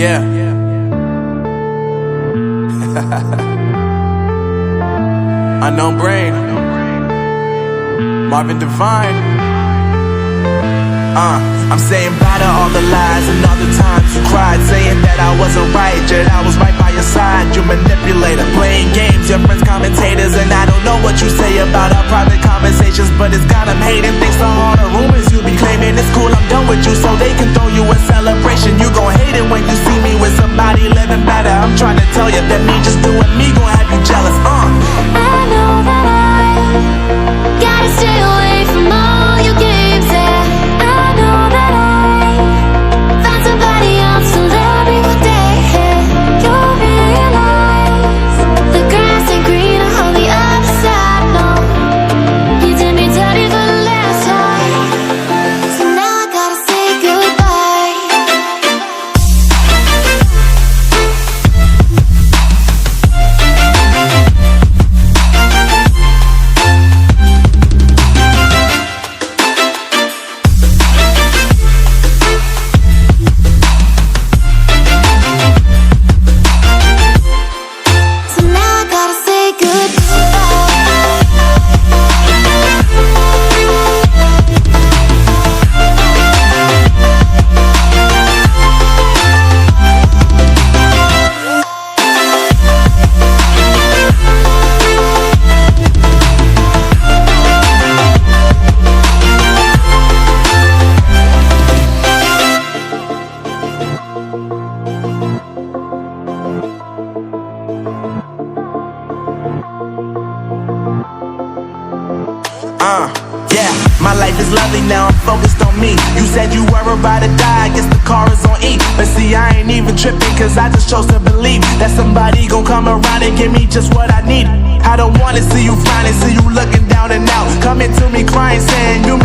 Yeah. Unknown Brain, Marvin Divine. I'm saying bye to all the lies and all the times you cried, saying that I wasn't right, yet I was right by your side. You manipulator, playing games, your friends commentators, and I don't know what you say about our private conversations, but it's got them hating. Thanks to all the rumors you be claiming. It's cool, I'm done with you, so they can throw you a celebration. You gon' hate it when you see me with somebody living better. I'm trying to tell you that me just doing me gon' have you jealous. I know that I gotta stay away from all your games, yeah. I know that I found somebody else to love me one day, yeah. You'll realize the grass ain't greener on the other side, no. You did me dirty for the last time, so now I gotta say goodbye. So now I gotta say Yeah, my life is lovely now, I'm focused on me. You said you were about to die, I guess the car is on E. But see, I ain't even tripping, cause I just chose to believe that somebody gon' come around and give me just what I need. I don't wanna see you frowning, see you looking down and out, coming to me crying, saying you